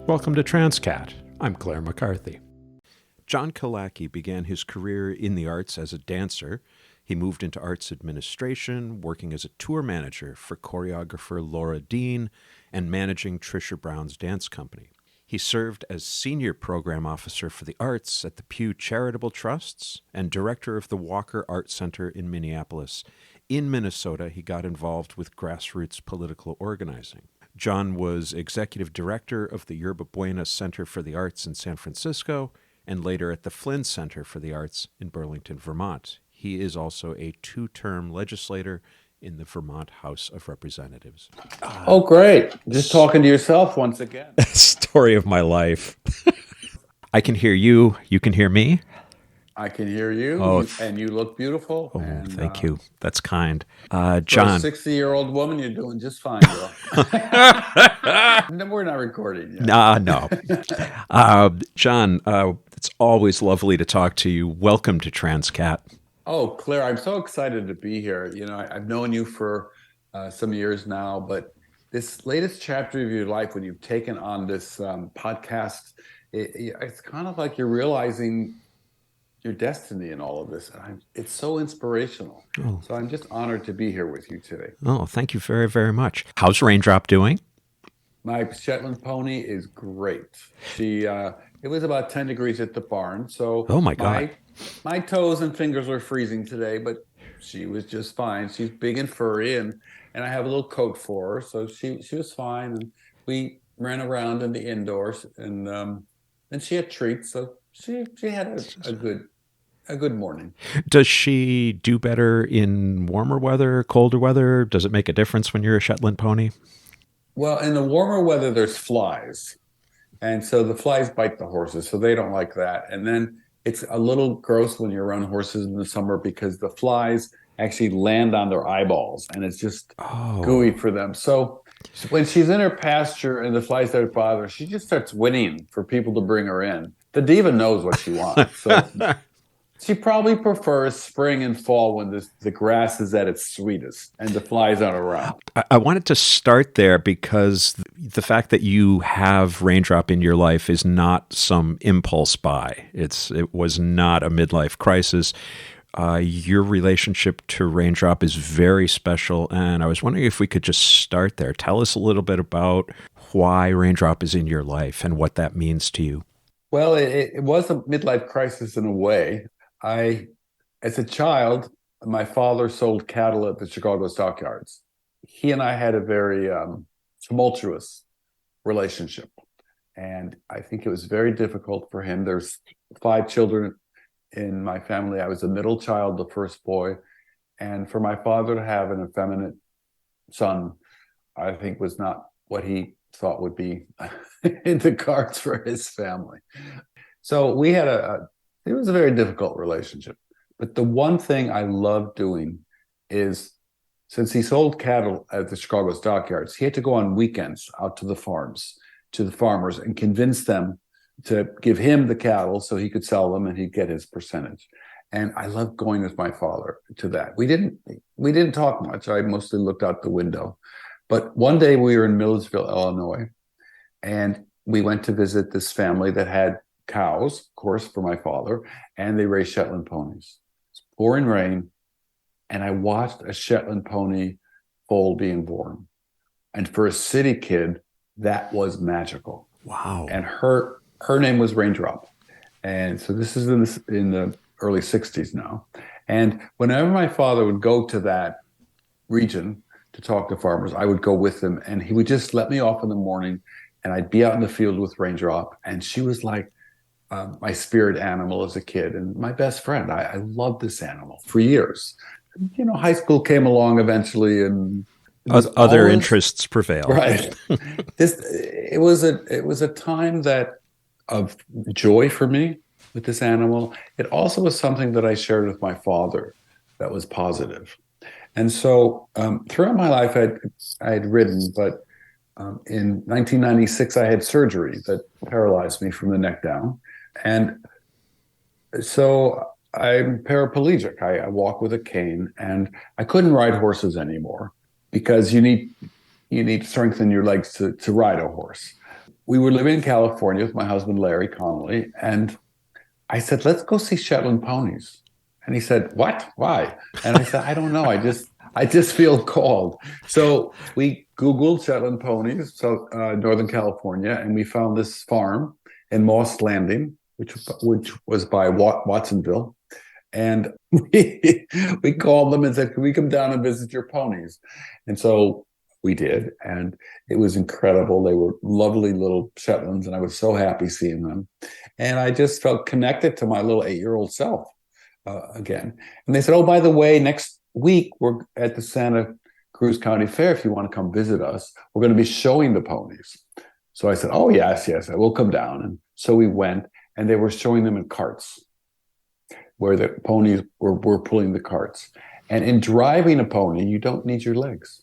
Welcome to Transqat. I'm Claire McCarthy. John Killacky began his career in the arts as a dancer. He moved into arts administration, working as a tour manager for choreographer Laura Dean and managing Trisha Brown's dance company. He served as senior program officer for the arts at the Pew Charitable Trusts and director of the Walker Art Center in Minneapolis. In Minnesota, he got involved with grassroots political organizing. John was executive director of the Yerba Buena Center for the Arts in San Francisco and later at the Flynn Center for the Arts in Burlington, Vermont. He is also a two-term legislator in the Vermont House of Representatives. Oh, great. Just talking to yourself once again. Story of my life. I can hear you. You can hear me. I can hear you, and you look beautiful. Oh, and, thank you. That's kind. For John. a 60-year-old woman, you're doing just fine, girl. No, we're not recording yet. No. John, it's always lovely to talk to you. Welcome to Transqat. Oh, Claire, I'm so excited to be here. You know, I've known you for some years now, but this latest chapter of your life, when you've taken on this podcast, it's kind of like you're realizing your destiny in all of this. It's so inspirational. Oh. So I'm just honored to be here with you today. Oh, thank you very, very much. How's Raindrop doing? My Shetland pony is great. It was about 10 degrees at the barn. So oh my God. My toes and fingers were freezing today, but she was just fine. She's big and furry, and I have a little coat for her. So she was fine. And we ran around in the indoors, and she had treats. So she had a good morning. Does she do better in warmer weather, colder weather? Does it make a difference when you're a Shetland pony? Well, in the warmer weather, there's flies. And so the flies bite the horses, so they don't like that. And then it's a little gross when you're around horses in the summer because the flies actually land on their eyeballs, and it's just gooey for them. So when she's in her pasture and the flies don't bother her, she just starts whinnying for people to bring her in. The diva knows what she wants. So she probably prefers spring and fall when the grass is at its sweetest and the flies aren't around. I wanted to start there because the fact that you have Raindrop in your life is not some impulse buy. It was not a midlife crisis. Your relationship to Raindrop is very special, and I was wondering if we could just start there. Tell us a little bit about why Raindrop is in your life and what that means to you. Well, it was a midlife crisis in a way. As a child, my father sold cattle at the Chicago stockyards. He and I had a very tumultuous relationship, and I think it was very difficult for him. There's 5 children in my family. I was the middle child, the first boy, and for my father to have an effeminate son, I think was not what he thought would be in the cards for his family. So we had it was a very difficult relationship. But the one thing I loved doing is, since he sold cattle at the Chicago stockyards, he had to go on weekends out to the farms, to the farmers, and convince them to give him the cattle so he could sell them and he'd get his percentage. And I loved going with my father to that. We didn't talk much. I mostly looked out the window. But one day we were in Millersville, Illinois, and we went to visit this family that had cows, of course, for my father, and they raised Shetland ponies. It's pouring rain, and I watched a Shetland pony foal being born. And for a city kid, that was magical. Wow. And her name was Raindrop. And so this is in the early 60s now. And whenever my father would go to that region to talk to farmers, I would go with him, and he would just let me off in the morning, and I'd be out in the field with Raindrop, and she was like my spirit animal as a kid and my best friend. I loved this animal for years. You know, high school came along eventually, and other interests prevailed. Right. It was a time of joy for me with this animal. It also was something that I shared with my father that was positive. And so throughout my life, I had ridden, but in 1996, I had surgery that paralyzed me from the neck down. And so I'm paraplegic. I walk with a cane, and I couldn't ride horses anymore because you need strength in your legs to ride a horse. we were living in California with my husband, Larry Connolly, and I said, let's go see Shetland ponies. And he said, what? Why? And I said, I don't know. I just feel called. So we Googled Shetland ponies, so Northern California, and we found this farm in Moss Landing, which was by Watsonville. And we called them and said, can we come down and visit your ponies? And so we did. And it was incredible. They were lovely little Shetlands, and I was so happy seeing them. And I just felt connected to my little 8-year-old self again. And they said, oh, by the way, next week we're at the Santa Cruz County Fair. If you want to come visit us, we're going to be showing the ponies. So I said, oh, yes, I will come down. And so we went, and they were showing them in carts where the ponies were pulling the carts. And in driving a pony, you don't need your legs.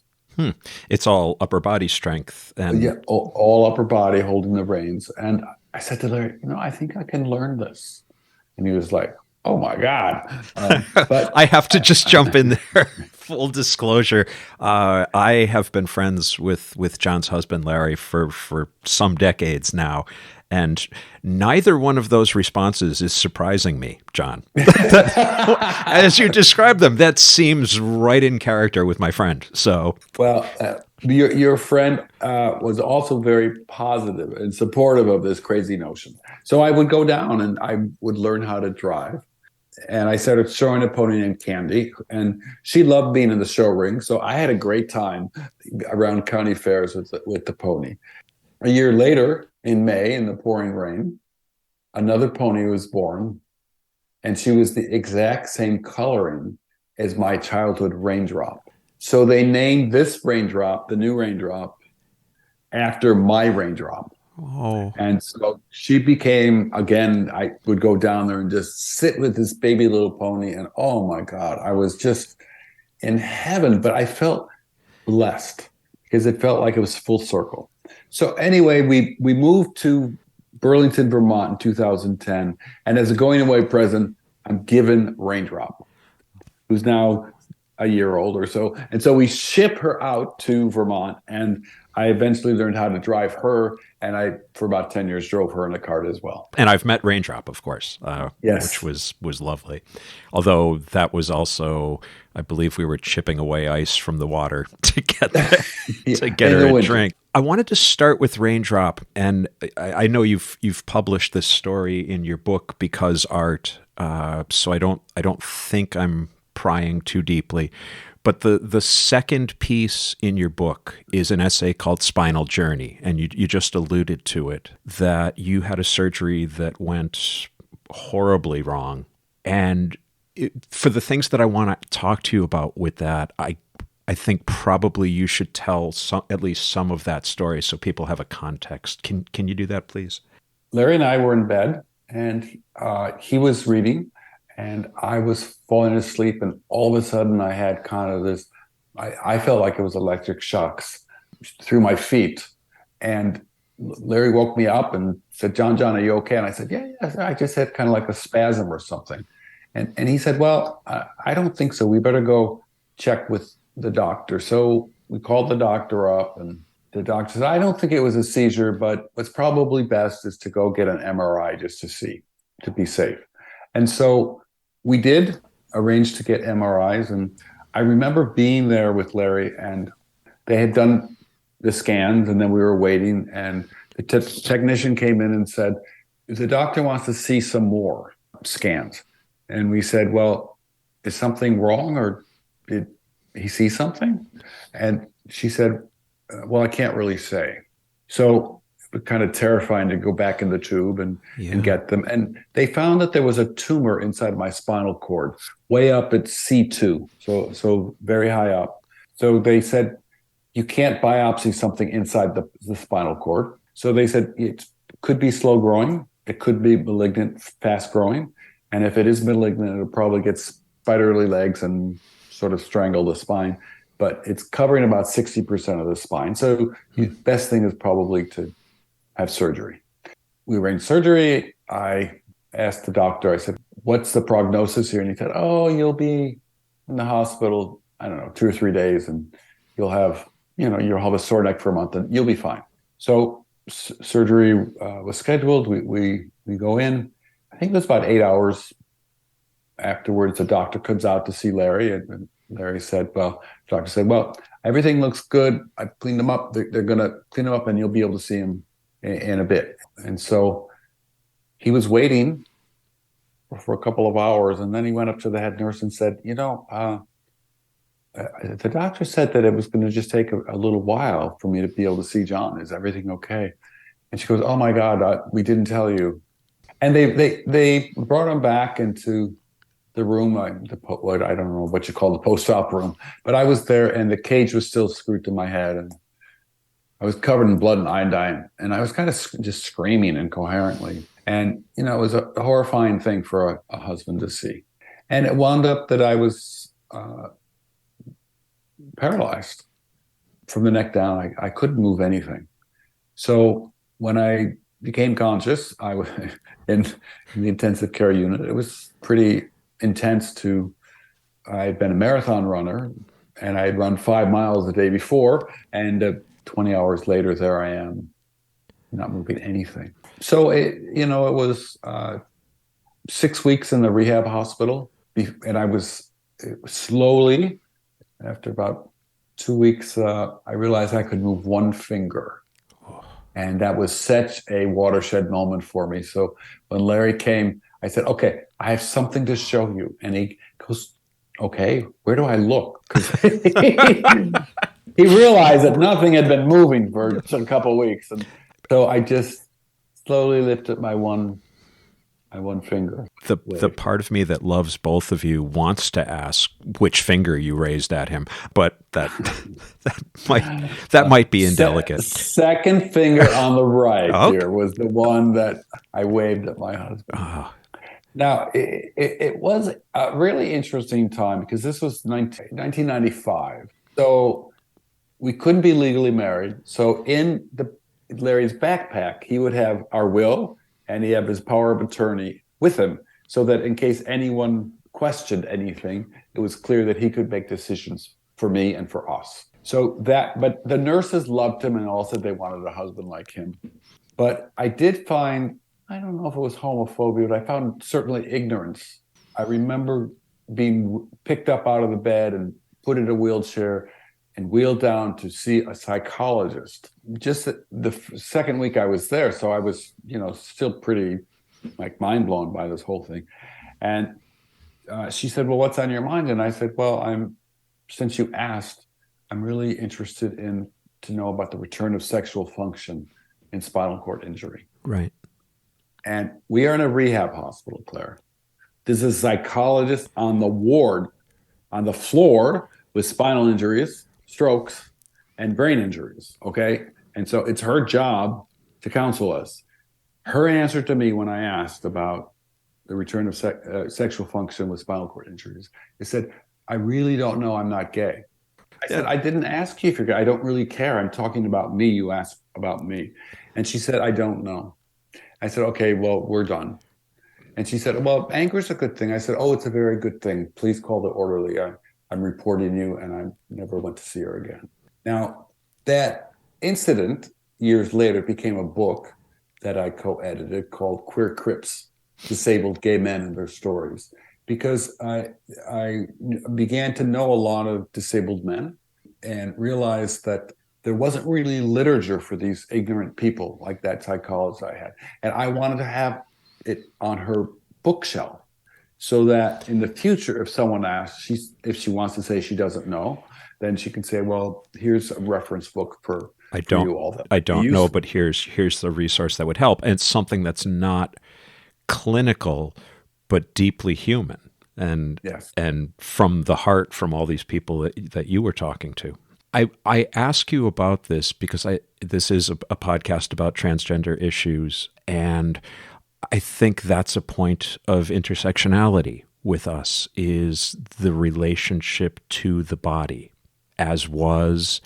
It's all upper body strength. And yeah, all upper body holding the reins. And I said to Larry, I think I can learn this. And he was like, oh my God. But I have to just jump in there. Full disclosure. I have been friends with John's husband, Larry, for some decades now. And neither one of those responses is surprising me, John. As you describe them, that seems right in character with my friend. So, well, your friend was also very positive and supportive of this crazy notion. So I would go down and I would learn how to drive. And I started showing a pony named Candy, and she loved being in the show ring. So I had a great time around county fairs with the pony. A year later, in May, in the pouring rain, another pony was born, and she was the exact same coloring as my childhood Raindrop. So they named this Raindrop, the new Raindrop, after my Raindrop. Oh. And so she became, again, I would go down there and just sit with this baby little pony, and oh my God, I was just in heaven. But I felt blessed because it felt like it was full circle. So anyway, we moved to Burlington, Vermont in 2010. And as a going away present, I'm given Raindrop, who's now a year old or so. And so we ship her out to Vermont, and I eventually learned how to drive her. And I, for about 10 years, drove her in a cart as well. And I've met Raindrop, of course, yes, which was lovely. Although that was also, I believe we were chipping away ice from the water to get to get her a drink. I wanted to start with Raindrop, and I know you've published this story in your book Because Art, so I don't think I'm prying too deeply. But the second piece in your book is an essay called Spinal Journey, and you just alluded to it, that you had a surgery that went horribly wrong. And for the things that I want to talk to you about with that, I think probably you should tell at least some of that story so people have a context. Can you do that, please? Larry and I were in bed, and he was reading, and I was falling asleep, and all of a sudden I had kind of this, I felt like it was electric shocks through my feet. And Larry woke me up and said, John, are you okay? And I said, yeah, I just had kind of like a spasm or something. And he said, well, I don't think so. We better go check with the doctor. So we called the doctor up, and the doctor said, I don't think it was a seizure, but what's probably best is to go get an MRI just to be safe. And so we did arrange to get MRIs. And I remember being there with Larry, and they had done the scans, and then we were waiting, and the technician came in and said, the doctor wants to see some more scans. And we said, well, is something wrong, or did he see something? And she said, well, I can't really say. So it was kind of terrifying to go back in the tube and get them. And they found that there was a tumor inside my spinal cord, way up at C2, so very high up. So they said, you can't biopsy something inside the spinal cord. So they said it could be slow growing, it could be malignant, fast growing. And if it is malignant, it'll probably get spiderly legs and sort of strangle the spine. But it's covering about 60% of the spine. So the best thing is probably to have surgery. We arranged surgery. I asked the doctor, I said, what's the prognosis here? And he said, oh, you'll be in the hospital, I don't know, 2 or 3 days, and you'll have a sore neck for a month, and you'll be fine. So surgery was scheduled. We go in. I think it was about 8 hours afterwards. The doctor comes out to see Larry, and Larry said, "Well," the doctor said, "Well, everything looks good. I've cleaned them up. They're going to clean them up, and you'll be able to see him in a bit." And so he was waiting for a couple of hours, and then he went up to the head nurse and said, the doctor said that it was going to just take a little while for me to be able to see John. Is everything okay? And she goes, "Oh my God, we didn't tell you." And they brought him back into the room, I don't know what you call the post-op room, but I was there, and the cage was still screwed to my head, and I was covered in blood and iodine, and I was kind of just screaming incoherently. And it was a horrifying thing for a husband to see. And it wound up that I was paralyzed from the neck down. I couldn't move anything. So when I became conscious, I was in the intensive care unit. It was pretty intense. I had been a marathon runner, and I had run 5 miles the day before, and 20 hours later, there I am, not moving anything. So it was 6 weeks in the rehab hospital, and I was slowly, after about 2 weeks, I realized I could move one finger. And that was such a watershed moment for me. So when Larry came, I said, "Okay, I have something to show you." And he goes, "Okay, where do I look?" Because he realized that nothing had been moving for a couple of weeks. And so I just slowly lifted my one finger. The part of me that loves both of you wants to ask which finger you raised at him, but that might be indelicate. Second finger on the right here was the one that I waved at my husband. Oh. Now, it was a really interesting time because this was 1995. So we couldn't be legally married. So in Larry's backpack, he would have our will, and he had his power of attorney with him, so that in case anyone questioned anything, it was clear that he could make decisions for me and for us. But the nurses loved him and all said they wanted a husband like him. But I did find, I don't know if it was homophobia, but I found certainly ignorance. I remember being picked up out of the bed and put in a wheelchair and wheeled down to see a psychologist. Just the second week I was there, so I was, still pretty mind blown by this whole thing. And she said, "Well, what's on your mind?" And I said, "Well, since you asked, I'm really interested to know about the return of sexual function in spinal cord injury." Right. And we are in a rehab hospital, Claire. There's a psychologist on the ward, on the floor, with spinal injuries, strokes, and brain injuries, okay? And so it's her job to counsel us. Her answer to me when I asked about the return of sexual function with spinal cord injuries, it said, "I really don't know. I'm not gay." I said, "I didn't ask you if you're gay. I don't really care. I'm talking about me. You asked about me." And she said, "I don't know." I said, "Okay, well, we're done." And she said, "Well, anger is a good thing." I said, "Oh, it's a very good thing. Please call the orderly. I'm reporting you." And I never went to see her again. Now, that incident, years later, became a book that I co-edited called Queer Crips, Disabled Gay Men and Their Stories, because I began to know a lot of disabled men and realized that there wasn't really literature for these ignorant people like that psychologist I had. And I wanted to have it on her bookshelf so that in the future, if someone asks, if she wants to say she doesn't know, then she can say, "Well, here's a reference book for you all." I don't know, but here's the resource that would help. And it's something that's not clinical, but deeply human. And yes. And from the heart, from all these people that you were talking to. I ask you about this because this is a podcast about transgender issues, and I think that's a point of intersectionality with us, is the relationship to the body, as was,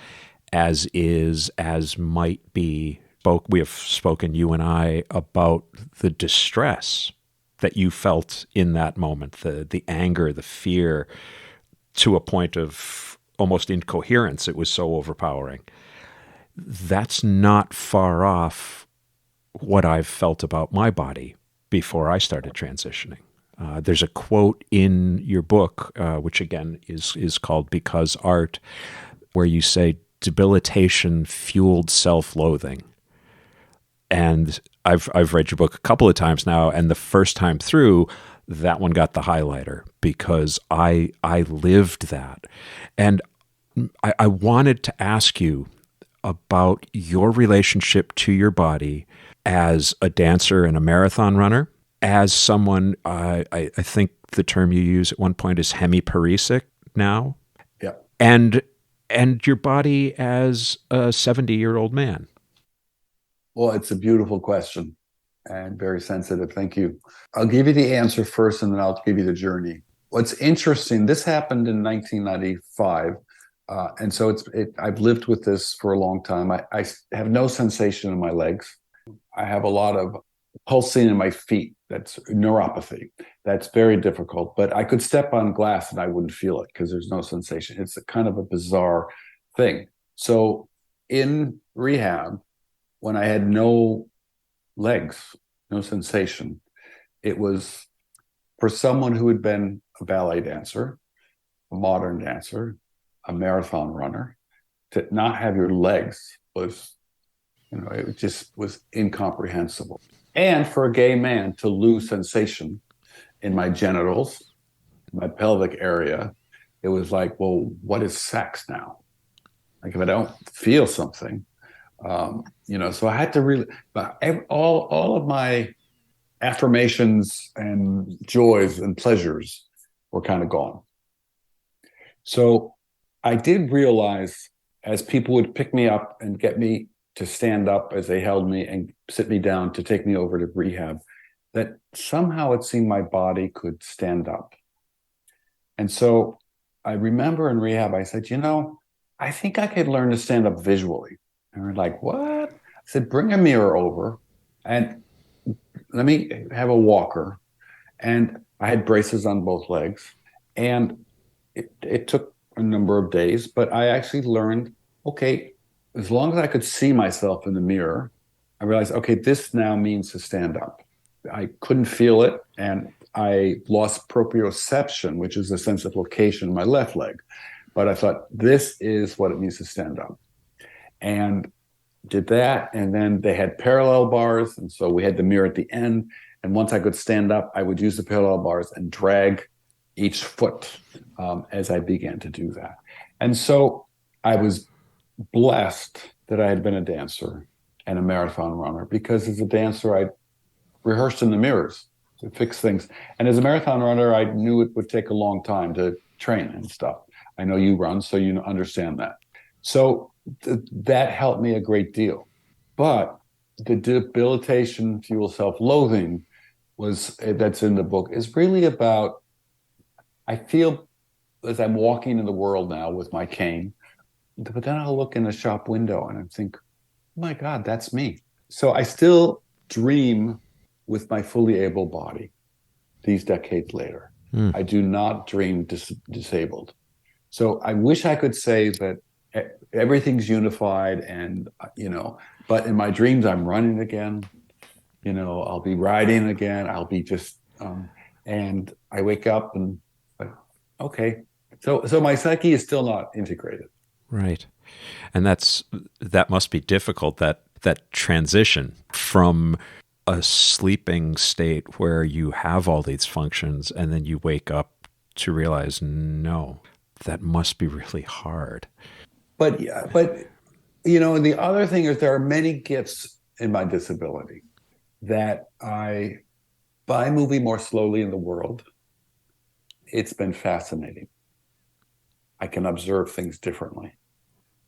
as is, as might be. We have spoken, you and I, about the distress that you felt in that moment, the anger, the fear, to a point of almost incoherence. It was so overpowering. that's not far off what I've felt about my body before I started transitioning. There's a quote in your book, which again is called Because Art, where you say debilitation fueled self-loathing. And I've read your book a couple of times now, and the first time through, that one got the highlighter because I lived that. And I wanted to ask you about your relationship to your body as a dancer and a marathon runner, as someone, I think the term you use at one point is hemiparesic now, Yeah. and your body as a 70-year-old man. Well, it's a beautiful question and very sensitive. Thank you. I'll give you the answer first, and then I'll give you the journey. What's interesting, this happened in 1995. And so I've lived with this for a long time. I have no sensation in my legs. I have a lot of pulsing in my feet. That's neuropathy. That's very difficult. But I could step on glass and I wouldn't feel it because there's no sensation. It's a kind of a bizarre thing. So in rehab, when I had no legs, no sensation, it was for someone who had been a ballet dancer, a modern dancer, a marathon runner, to not have your legs was, it just was incomprehensible. And for a gay man to lose sensation in my genitals, in my pelvic area, it was like, well, what is sex now? Like if I don't feel something, so I had to really, but all of my affirmations and joys and pleasures were kind of gone. So I did realize as people would pick me up and get me to stand up as they held me and sit me down to take me over to rehab, that somehow it seemed my body could stand up. And so I remember in rehab, I said, I think I could learn to stand up visually. And we're like, what? I said, bring a mirror over and let me have a walker. And I had braces on both legs. And it took a number of days, but I actually learned, okay, as long as I could see myself in the mirror, I realized, okay, this now means to stand up. I couldn't feel it, and I lost proprioception, which is a sense of location in my left leg. But I thought, this is what it means to stand up. And did that, and then they had parallel bars, and so we had the mirror at the end. And once I could stand up, I would use the parallel bars and drag each foot as I began to do that. And so I was blessed that I had been a dancer and a marathon runner, because as a dancer, I rehearsed in the mirrors to fix things. And as a marathon runner, I knew it would take a long time to train and stuff. I know you run, so you understand that. So that helped me a great deal. But the debilitation, fuel self-loathing that's in the book is really about, I feel as I'm walking in the world now with my cane, but then I'll look in the shop window and I think, oh my God, that's me. So I still dream with my fully able body these decades later. I do not dream disabled. So I wish I could say that everything's unified and, but in my dreams, I'm running again, I'll be riding again. I'll be just, and I wake up and, okay. So my psyche is still not integrated. Right. And that must be difficult, that transition from a sleeping state where you have all these functions and then you wake up to realize, no, that must be really hard. But and the other thing is there are many gifts in my disability that by moving more slowly in the world, it's been fascinating. I can observe things differently.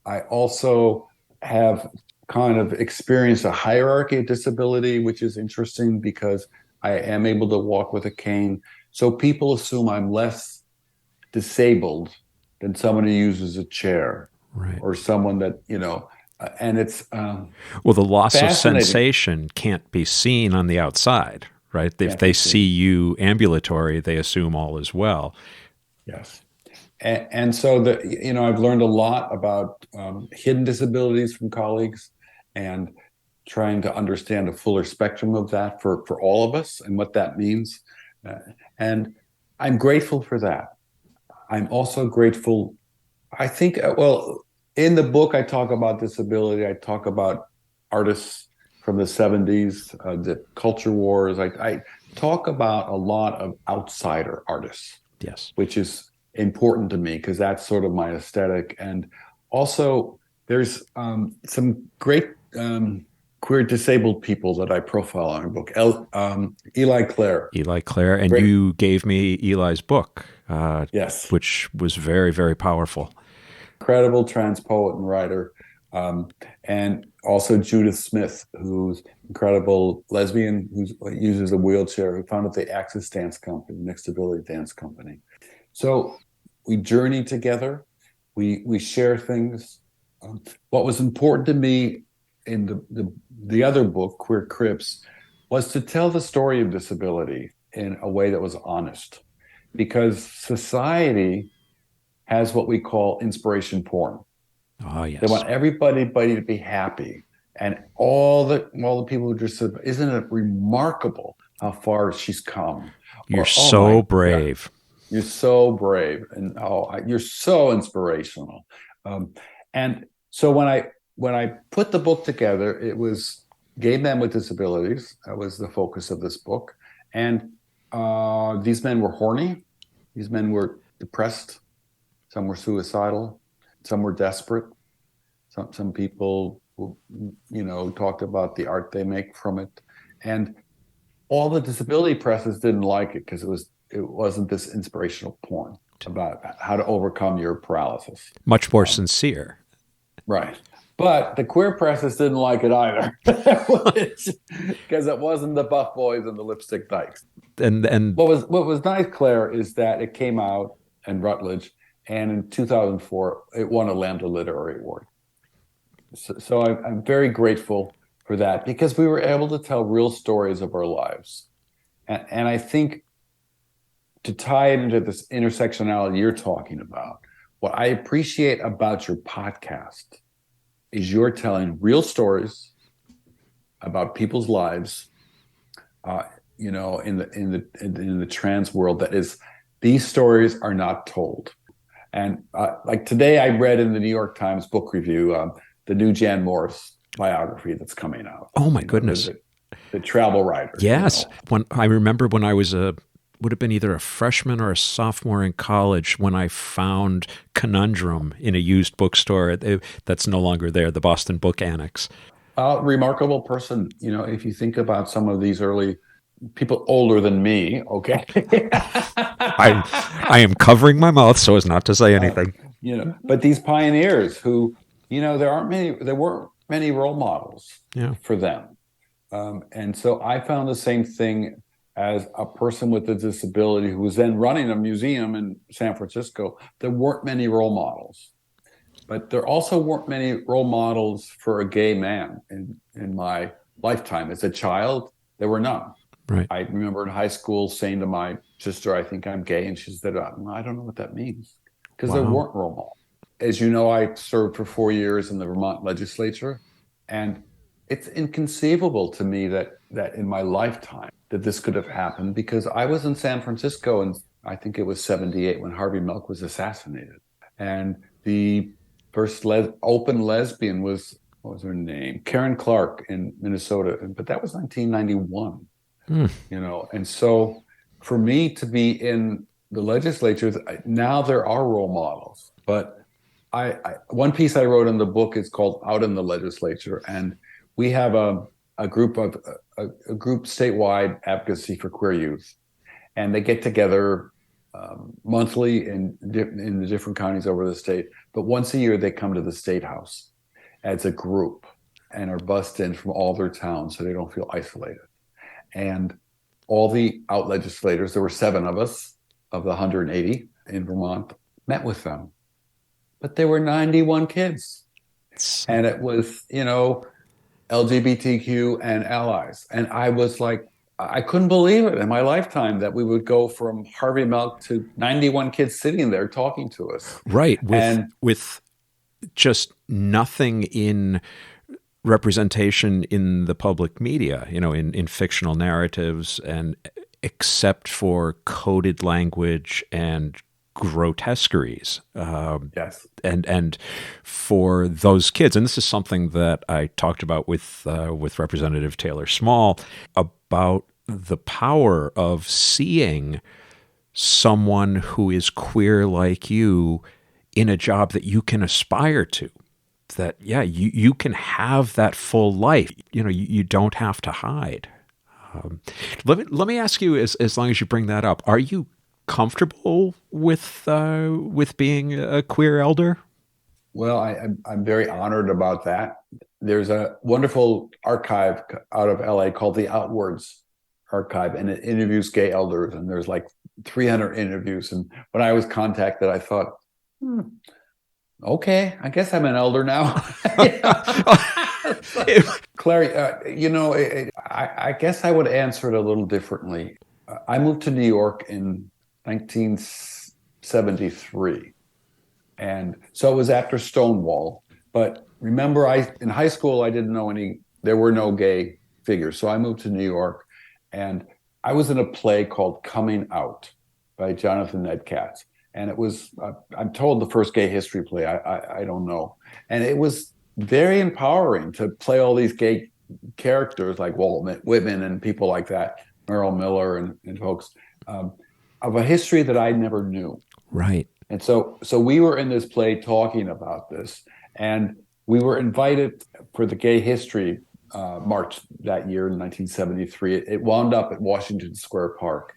I also have kind of experienced a hierarchy of disability, which is interesting because I am able to walk with a cane. So people assume I'm less disabled than someone who uses a chair, right, or someone that, and it's well, the loss of sensation can't be seen on the outside, right? If they see you ambulatory, they assume all is well. Yes. And so I've learned a lot about hidden disabilities from colleagues, and trying to understand a fuller spectrum of that for all of us and what that means. Uh, and I'm grateful for that. I'm also grateful. I think, well, in the book, I talk about disability. I talk about artists from the 70s, the culture wars. I talk about a lot of outsider artists, Yes. which is important to me because that's sort of my aesthetic. And also, there's some great queer disabled people that I profile in my book. Eli Clare. Eli Clare. And Great. you gave me Eli's book, Yes. which was very, very powerful. Incredible trans poet and writer. And also Judith Smith, who's incredible lesbian, who uses a wheelchair, who founded the Access Dance Company, Mixed Ability Dance Company. So we journey together. We share things. What was important to me in the other book, Queer Crips, was to tell the story of disability in a way that was honest, because society has what we call inspiration porn. Oh, They yes. want everybody to be happy, and all the people who just said, "Isn't it remarkable how far she's come?" You're Or, "Oh my so God, brave. you're so brave," and you're so inspirational. Um, and so when I put the book together, it was gay men with disabilities. That was the focus of this book, and these men were horny. These men were depressed. Some were suicidal. Some were desperate. Some people, talked about the art they make from it, and all the disability presses didn't like it because it wasn't this inspirational porn about how to overcome your paralysis. Much more sincere. Right. But the queer presses didn't like it either, because it wasn't the buff boys and the lipstick dykes. And What was nice, Claire, is that it came out in Rutledge, and in 2004 it won a Lambda Literary Award. So I'm very grateful for that, because we were able to tell real stories of our lives, and I think, to tie it into this intersectionality you're talking about, what I appreciate about your podcast is you're telling real stories about people's lives, in the trans world. That is, these stories are not told. And like today, I read in the New York Times book review the new Jan Morris biography that's coming out. oh my goodness. The travel writer. Yes. When I remember when I was would have been either a freshman or a sophomore in college when I found Conundrum in a used bookstore that's no longer there, the Boston Book Annex. Remarkable person. If you think about some of these early people older than me, okay. I am covering my mouth so as not to say anything. But these pioneers who, there weren't many role models Yeah. for them. And so I found the same thing as a person with a disability who was then running a museum in San Francisco. There weren't many role models, but there also weren't many role models for a gay man in my lifetime. As a child, there were none. Right. I remember in high school saying to my sister, "I think I'm gay," and she said, "I don't know what that means," because there weren't role models. As you know, I served for 4 years in the Vermont legislature, and it's inconceivable to me that in my lifetime that this could have happened, because I was in San Francisco, and I think it was 1978 when Harvey Milk was assassinated, and the first open lesbian was, what was her name? Karen Clark in Minnesota, but that was 1991. And so for me to be in the legislature, now there are role models. But one piece I wrote in the book is called "Out in the Legislature," and we have a group statewide advocacy for queer youth, and they get together monthly in the different counties over the state. But once a year, they come to the State House as a group and are bussed in from all their towns so they don't feel isolated. And all the out legislators, there were 7 of us of the 180 in Vermont, met with them. But there were 91 kids. And it was, LGBTQ and allies. And I was like, I couldn't believe it in my lifetime that we would go from Harvey Milk to 91 kids sitting there talking to us. Right. And With just nothing in representation in the public media, in fictional narratives, and except for coded language and grotesqueries. yes. And for those kids, and this is something that I talked about with Representative Taylor Small, about the power of seeing someone who is queer like you in a job that you can aspire to. That, yeah, you can have that full life. You don't have to hide. Let me ask you, as long as you bring that up, are you comfortable with being a queer elder? Well, I'm very honored about that. There's a wonderful archive out of LA called the Outwards Archive, and it interviews gay elders, and there's like 300 interviews. And when I was contacted, I thought, okay, I guess I'm an elder now. Clary, I guess I would answer it a little differently. I moved to New York in 1973. And so it was after Stonewall. But remember, in high school, I didn't know there were no gay figures. So I moved to New York, and I was in a play called Coming Out by Jonathan Ned Katz. And it was, I'm told, the first gay history play. I don't know. And it was very empowering to play all these gay characters like Walt Whitman and people like that, Merrill Miller and folks, of a history that I never knew. Right. And so we were in this play talking about this, and we were invited for the Gay History March that year in 1973. It wound up at Washington Square Park.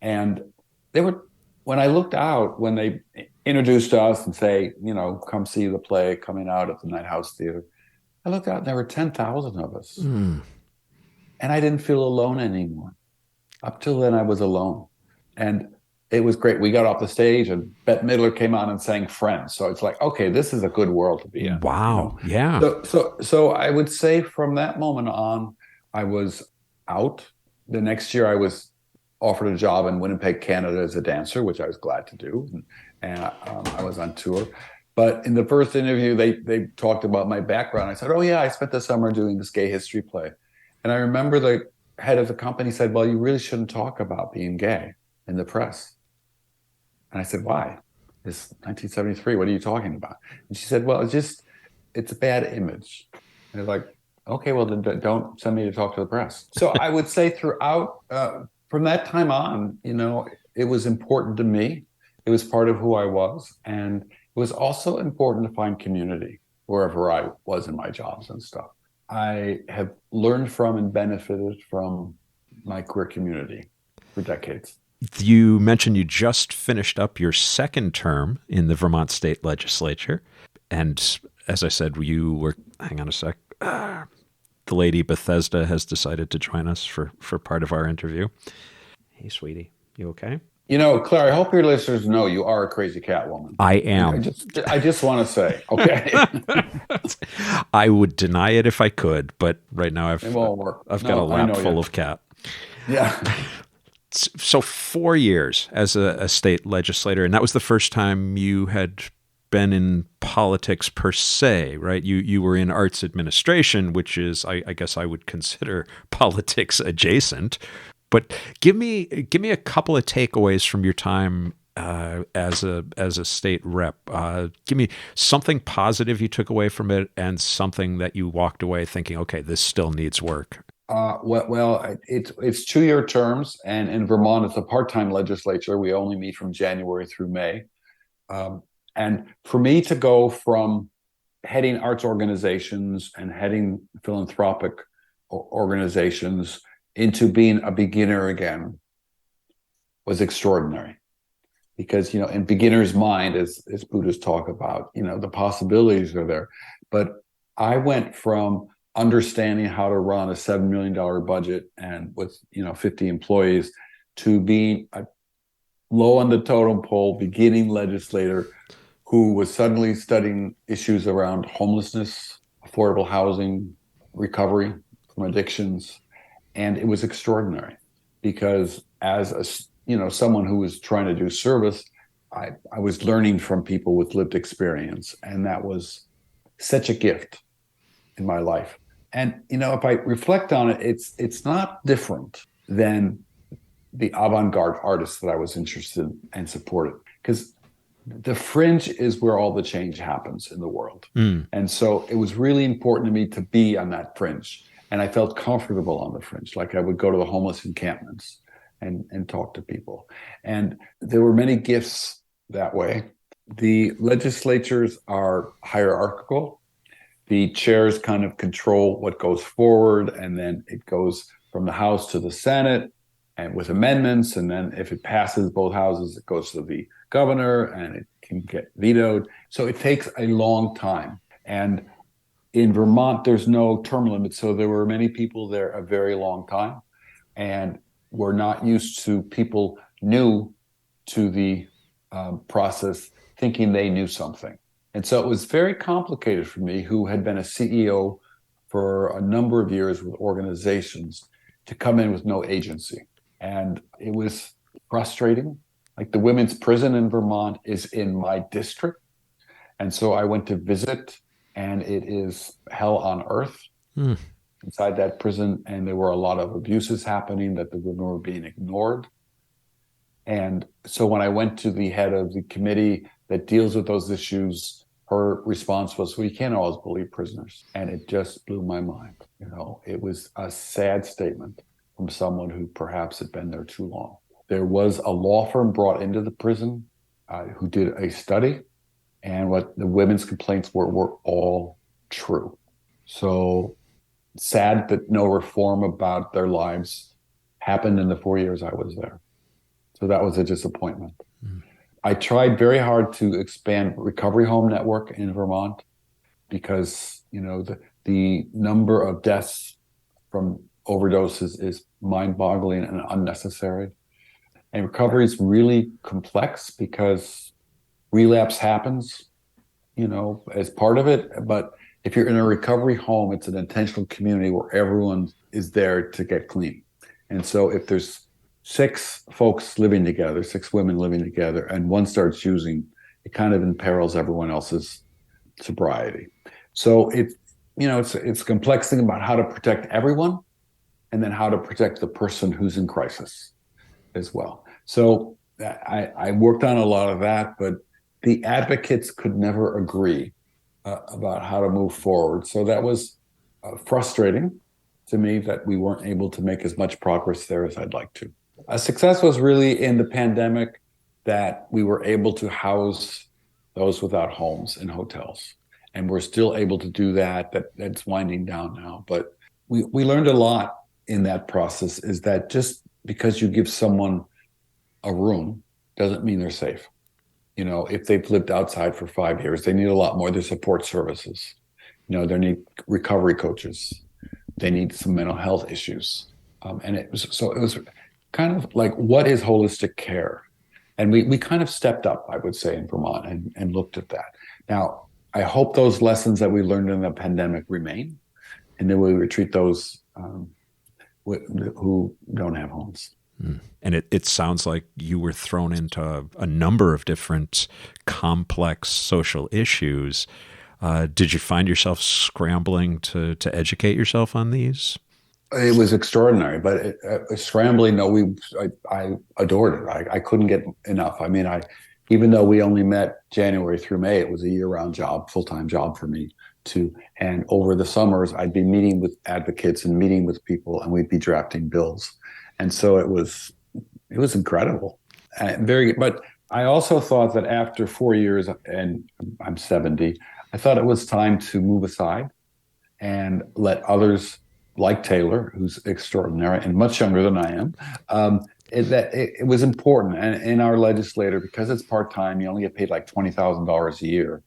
And when I looked out, when they introduced us and say, come see the play Coming Out at the Night House Theater, I looked out and there were 10,000 of us. And I didn't feel alone anymore. Up till then, I was alone. And it was great. We got off the stage and Bette Midler came on and sang Friends. So it's like, okay, this is a good world to be in. Wow. Yeah. So I would say from that moment on, I was out. The next year I was offered a job in Winnipeg, Canada as a dancer, which I was glad to do. And I was on tour. But in the first interview, they talked about my background. I said, oh yeah, I spent the summer doing this gay history play. And I remember the head of the company said, well, you really shouldn't talk about being gay in the press. And I said, why? It's 1973. What are you talking about? And she said, well, it's a bad image. And I was like, okay, well, then don't send me to talk to the press. So I would say throughout, from that time on, it was important to me. It was part of who I was. And it was also important to find community wherever I was in my jobs and stuff. I have learned from and benefited from my queer community for decades. You mentioned you just finished up your second term in the Vermont State Legislature. And as I said, hang on a sec. The lady Bethesda has decided to join us for part of our interview. Hey, sweetie, you okay? Claire, I hope your listeners know you are a crazy cat woman. I am. I just want to say, okay. I would deny it if I could, but right now I've got a lap full of cat. Yeah. So 4 years as a state legislator, and that was the first time you had been in politics per se, right? You were in arts administration, which is, I guess I would consider politics adjacent. But give me a couple of takeaways from your time as a state rep. Give me something positive you took away from it, and something that you walked away thinking, okay, this still needs work. It's 2-year terms, and in Vermont, it's a part-time legislature. We only meet from January through May. And for me to go from heading arts organizations and heading philanthropic organizations into being a beginner again was extraordinary. Because, in beginner's mind, as Buddhists talk about, the possibilities are there. But I went from understanding how to run a $7 million budget and with 50 employees to being a low on the totem pole beginning legislator who was suddenly studying issues around homelessness, affordable housing, recovery from addictions, And it was extraordinary because as someone who was trying to do service, I was learning from people with lived experience. And that was such a gift in my life. And, if I reflect on it, it's not different than the avant-garde artists that I was interested in and supported. Because the fringe is where all the change happens in the world. And so it was really important to me to be on that fringe. And I felt comfortable on the fringe. Like I would go to the homeless encampments and talk to people. And there were many gifts that way. The legislatures are hierarchical. The chairs kind of control what goes forward, and then it goes from the House to the Senate and with amendments. And then if it passes both houses, it goes to the governor and it can get vetoed. So it takes a long time. And in Vermont, there's no term limit. So there were many people there a very long time. And we're not used to people new to the process thinking they knew something. And so it was very complicated for me, who had been a CEO for a number of years with organizations, to come in with no agency. And it was frustrating. Like the women's prison in Vermont is in my district. And so I went to visit, and it is hell on earth inside that prison. And there were a lot of abuses happening, that the women were being ignored. And so when I went to the head of the committee that deals with those issues, her response was, well, you can't always believe prisoners. And it just blew my mind. It was a sad statement from someone who perhaps had been there too long. There was a law firm brought into the prison who did a study, and what the women's complaints were all true. So sad that no reform about their lives happened in the 4 years I was there. So that was a disappointment. I tried very hard to expand recovery home network in Vermont because, the number of deaths from overdoses is mind-boggling and unnecessary. And recovery is really complex because relapse happens, as part of it. But if you're in a recovery home, it's an intentional community where everyone is there to get clean. And so if there's 6 folks living together, 6 women living together, and one starts using, it kind of imperils everyone else's sobriety. So it's a complex thing about how to protect everyone, and then how to protect the person who's in crisis as well. So I worked on a lot of that, but the advocates could never agree about how to move forward. So that was frustrating to me, that we weren't able to make as much progress there as I'd like to. A success was really in the pandemic, that we were able to house those without homes in hotels. And we're still able to do that. That's winding down now. But we learned a lot in that process, is that just because you give someone a room doesn't mean they're safe. If they've lived outside for 5 years, they need a lot more. Their support services. They need recovery coaches. They need some mental health issues. And it was kind of like, what is holistic care? And we kind of stepped up, I would say, in Vermont and looked at that. Now, I hope those lessons that we learned in the pandemic remain, and then we treat those who don't have homes. And it sounds like you were thrown into a number of different complex social issues. Did you find yourself scrambling to educate yourself on these? It was extraordinary, but scrambling, no, I adored it. I couldn't get enough. I mean, even though we only met January through May, it was a year-round job, full-time job for me too. And over the summers, I'd be meeting with advocates and meeting with people, and we'd be drafting bills. And so it was incredible. But I also thought that after 4 years, and I'm 70, I thought it was time to move aside and let others, like Taylor, who's extraordinary and much younger than I am, it was important. And in our legislator, because it's part-time, you only get paid like $20,000 a year.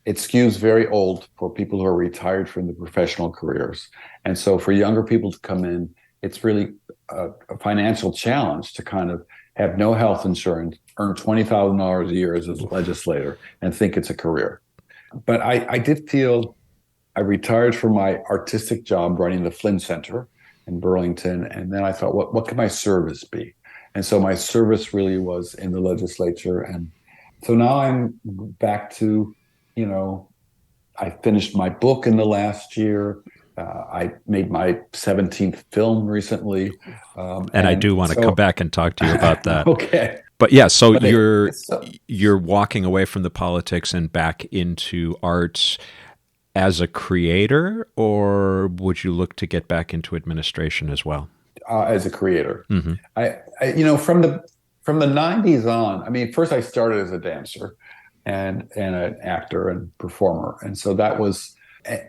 It skews very old for people who are retired from the professional careers. And so for younger people to come in, it's really a financial challenge to kind of have no health insurance, earn $20,000 a year as a legislator, and think it's a career. But I did feel I retired from my artistic job running the Flynn Center, in Burlington. And then I thought, what can my service be? And so my service really was in the legislature. And so now I'm back to, you know, I finished my book in the last year. I made my 17th film recently. And I do And want to come so, back and talk to you about that. okay. But yeah, so But you're walking away from the politics and back into arts as a creator, or would you look to get back into administration as well? as a creator, Mm-hmm. you know, from the 90s on, I mean, first I started as a dancer and an actor and performer. And so that was,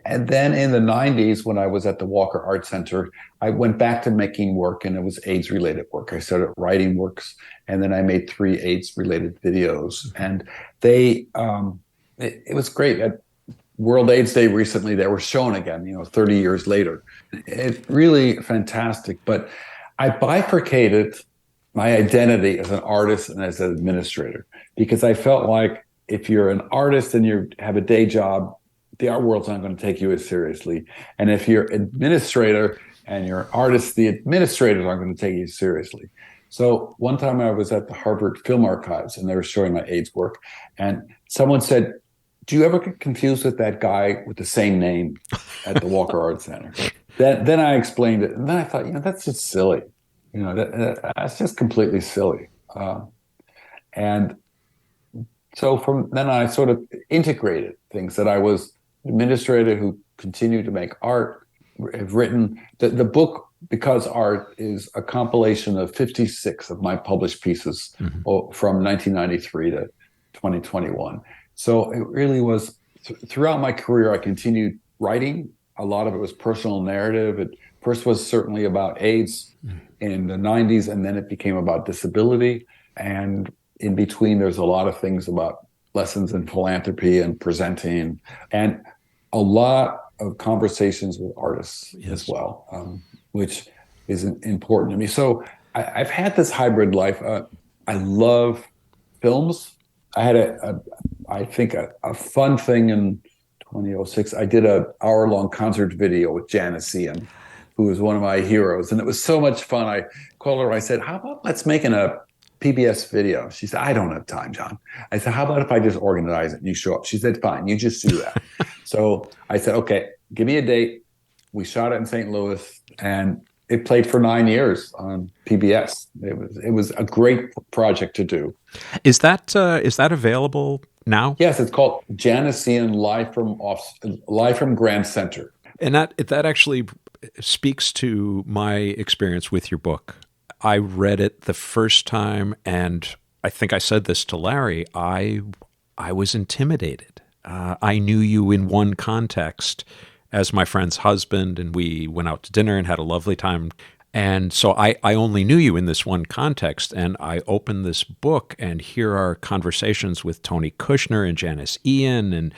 and then in the 90s, when I was at the Walker Art Center, I went back to making work, and it was AIDS related work. I started writing works, and then I made 3 AIDS related videos. And it was great. At World AIDS Day recently, they were shown again, you know, 30 years later. It's really fantastic. But I bifurcated my identity as an artist and as an administrator, because I felt like if you're an artist and you have a day job, the art world's not going to take you as seriously. And if you're an administrator and you're an artist, the administrators aren't going to take you seriously. So one time I was at the Harvard Film Archives and they were showing my AIDS work, and someone said, "Do you ever get confused with that guy with the same name at the Walker Art Center?" Then I explained it, and then I thought, you know, that's just silly. You know, that's just completely silly. And so from then I sort of integrated things that I was an administrator who continued to make art, have written the book, because art is a compilation of 56 of my published pieces from 1993 to 2021. So it really was, throughout my career, I continued writing. A lot of it was personal narrative. It first was certainly about AIDS in the 90s, and then it became about disability. And in between, there's a lot of things about lessons in philanthropy and presenting, and a lot of conversations with artists as well, which is important to me. So I've had this hybrid life. I love films. I had I think a fun thing in 2006. I did an hour-long concert video with Janice Ian, who was one of my heroes, and it was so much fun. I called her. I said, "How about let's make a PBS video?" She said, "I don't have time, John." I said, "How about if I just organize it and you show up?" She said, "Fine, you just do that." So I said, "Okay, give me a date." We shot it in St. Louis, and it played for 9 years on PBS. It was a great project to do. Is that available now? Yes, it's called Janice Ian Live from Grand Center. And that actually speaks to my experience with your book. I read it the first time, and I think I said this to Larry. I was intimidated. I knew you in one context as my friend's husband, and we went out to dinner and had a lovely time. And so I only knew you in this one context, and I opened this book, and here are conversations with Tony Kushner and Janice Ian, and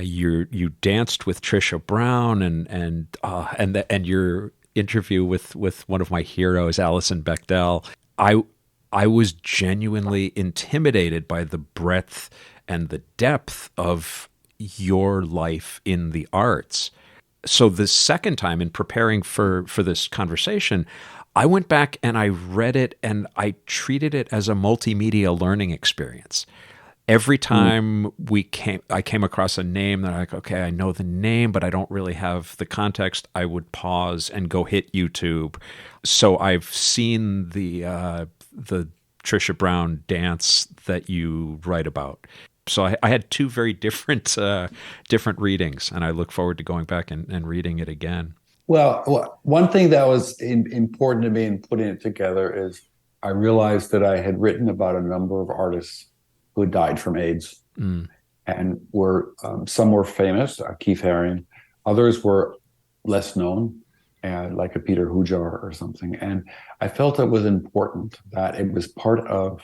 you danced with Trisha Brown, and your interview with one of my heroes, Alison Bechdel. I was genuinely intimidated by the breadth and the depth of your life in the arts. So the second time, in preparing for this conversation, I went back and I read it, and I treated it as a multimedia learning experience. Every time I came across a name that I'm like, okay, I know the name, but I don't really have the context, I would pause and go hit YouTube. So I've seen the Trisha Brown dance that you write about. So I had 2 very different readings, and I look forward to going back and reading it again. Well, one thing that was important to me in putting it together is I realized that I had written about a number of artists who had died from AIDS, and some were famous, Keith Haring, others were less known, like a Peter Hujar or something. And I felt it was important that it was part of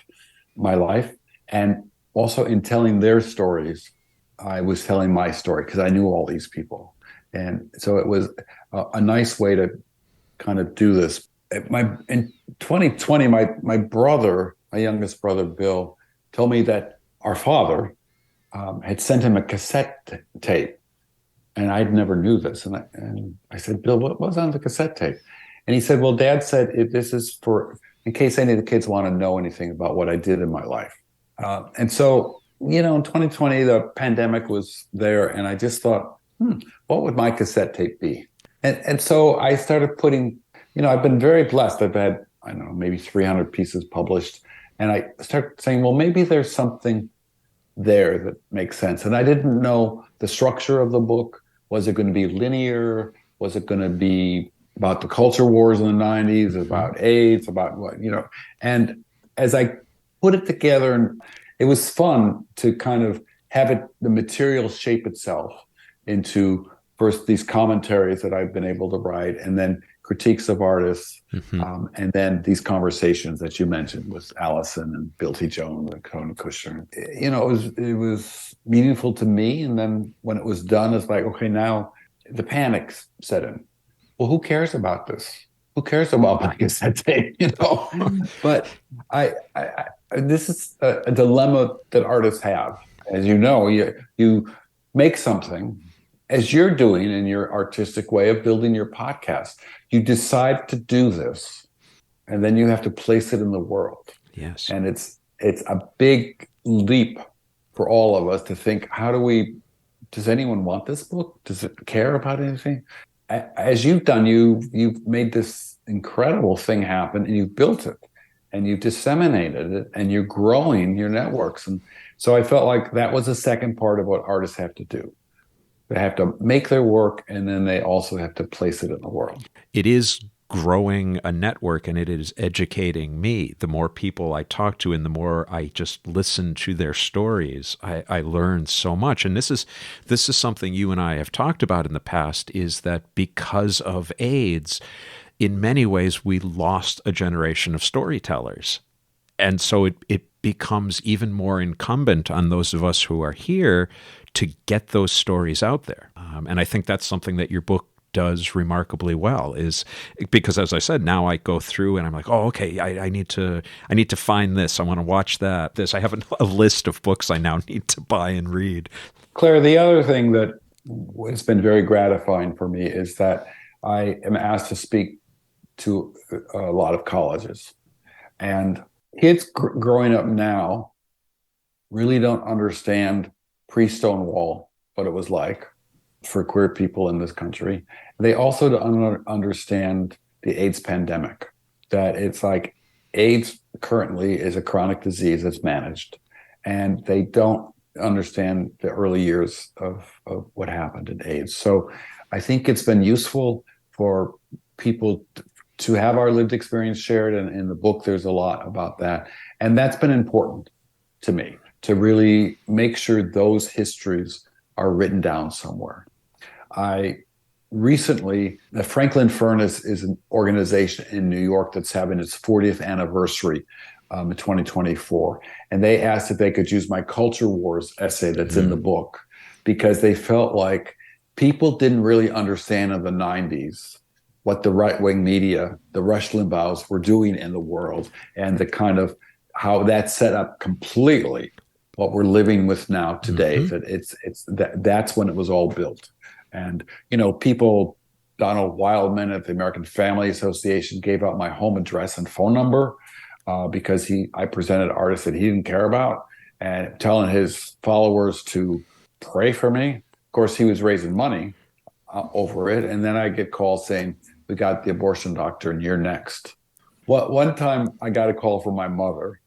my life, and also in telling their stories, I was telling my story because I knew all these people. And so it was a nice way to kind of do this. In 2020, my brother, my youngest brother, Bill, told me that our father had sent him a cassette tape. And I never knew this. And I said, "Bill, what was on the cassette tape?" And he said, well, Dad said, if this is for, in case any of the kids want to know anything about what I did in my life. And so, in 2020, the pandemic was there, and I just thought, what would my cassette tape be? And so I started putting, I've been very blessed. I've had, I don't know, maybe 300 pieces published. And I started saying, well, maybe there's something there that makes sense. And I didn't know the structure of the book. Was it going to be linear? Was it going to be about the culture wars in the 90s, about AIDS, about what, And as I put it together, and it was fun to kind of have the material shape itself into first these commentaries that I've been able to write, and then critiques of artists, and then these conversations that you mentioned with Allison and Bill T. Jones and Tony Kushner. It was meaningful to me. And then when it was done, it's like, okay, now the panic set in. Well, who cares about this? Who cares about my cassette tape? But this is a dilemma that artists have. As you know, you make something, as you're doing in your artistic way of building your podcast. You decide to do this, and then you have to place it in the world. Yes. And it's a big leap for all of us to think, does anyone want this book? Does it care about anything? As you've done, you've made this incredible thing happen, and you've built it, and you've disseminated it, and you're growing your networks. And so I felt like that was the second part of what artists have to do. They have to make their work, and then they also have to place it in the world. It is growing a network, and it is educating me. The more people I talk to and the more I just listen to their stories, I learn so much. And this is something you and I have talked about in the past, is that because of AIDS, in many ways, we lost a generation of storytellers. And so it becomes even more incumbent on those of us who are here to get those stories out there. And I think that's something that your book does remarkably well, is because, as I said, now I go through and I'm like, oh, okay, I need to find this. I want to watch that. I have a list of books I now need to buy and read. Claire, the other thing that has been very gratifying for me is that I am asked to speak to a lot of colleges, and kids growing up now really don't understand pre-Stonewall, what it was like for queer people in this country. They also don't understand the AIDS pandemic, that it's like AIDS currently is a chronic disease that's managed, and they don't understand the early years of what happened in AIDS. So I think it's been useful for people to have our lived experience shared, and in the book there's a lot about that. And that's been important to me, to really make sure those histories are written down somewhere. I recently, the Franklin Furnace is an organization in New York that's having its 40th anniversary in 2024. And they asked if they could use my Culture Wars essay that's in the book, because they felt like people didn't really understand in the 90s what the right-wing media, the Rush Limbaughs, were doing in the world, and the kind of how that set up completely what we're living with now today. That that's when it was all built. And people, Donald Wildman at the American Family Association gave out my home address and phone number because I presented artists that he didn't care about, and telling his followers to pray for me. Of course, he was raising money over it, and then I get calls saying, "We got the abortion doctor, and you're next." One time I got a call from my mother,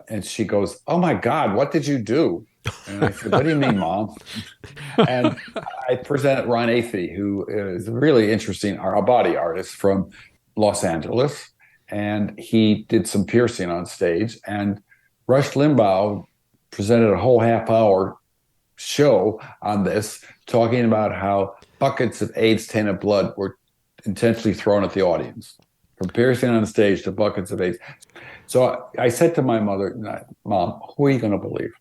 and she goes, "Oh my God, what did you do?" And I said, "What do you mean, Mom?" And I presented Ron Athey, who is a really interesting a body artist from Los Angeles, and he did some piercing on stage. And Rush Limbaugh presented a whole half-hour show on this, talking about how buckets of AIDS-tainted blood were intentionally thrown at the audience, from piercing on stage to buckets of AIDS. So I said to my mother, "Mom, who are you going to believe?"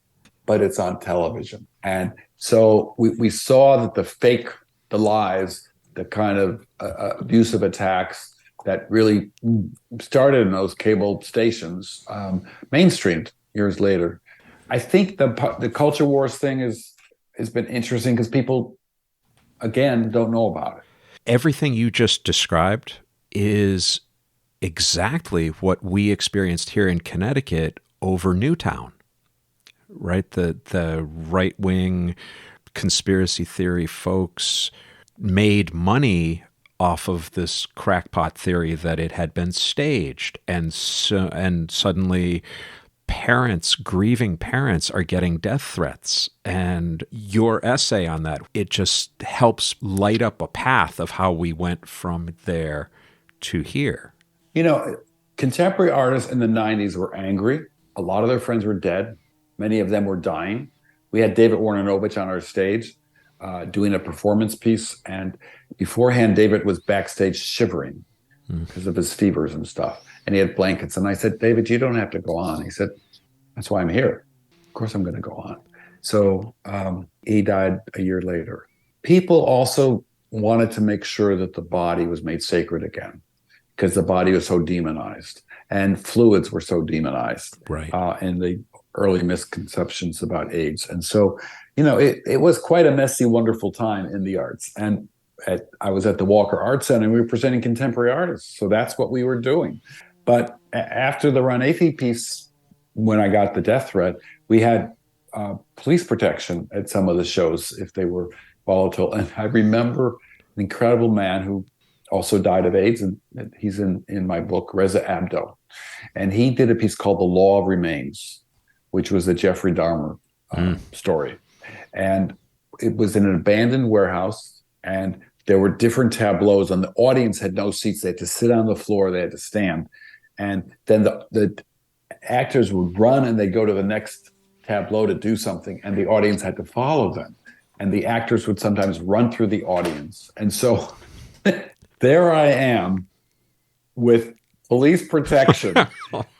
But it's on television. And so we saw that the lies, the kind of abusive attacks that really started in those cable stations, mainstreamed years later. I think the culture wars thing has been interesting because people, again, don't know about it. Everything you just described is exactly what we experienced here in Connecticut over Newtown, right? The right wing conspiracy theory folks made money off of this crackpot theory that it had been staged, and suddenly grieving parents are getting death threats. And your essay on that, it just helps light up a path of how we went from there to here. Contemporary artists in the 90s were angry. A lot of their friends were dead. Many of them were dying. We had David Warnanovich on our stage doing a performance piece. And beforehand, David was backstage shivering because of his fevers and stuff. And he had blankets. And I said, David, you don't have to go on. He said, that's why I'm here. Of course I'm going to go on. So he died a year later. People also wanted to make sure that the body was made sacred again, because the body was so demonized and fluids were so demonized, right? And the early misconceptions about AIDS. And so, it was quite a messy, wonderful time in the arts. And I was at the Walker Art Center and we were presenting contemporary artists. So that's what we were doing. But after the Ron Athey piece, when I got the death threat, we had police protection at some of the shows if they were volatile. And I remember an incredible man who also died of AIDS, and he's in my book, Reza Abdo. And he did a piece called The Law of Remains, which was the Jeffrey Dahmer story. And it was in an abandoned warehouse, and there were different tableaus, and the audience had no seats. They had to sit on the floor, they had to stand. And then the actors would run and they'd go to the next tableau to do something, and the audience had to follow them. And the actors would sometimes run through the audience. And so there I am with police protection.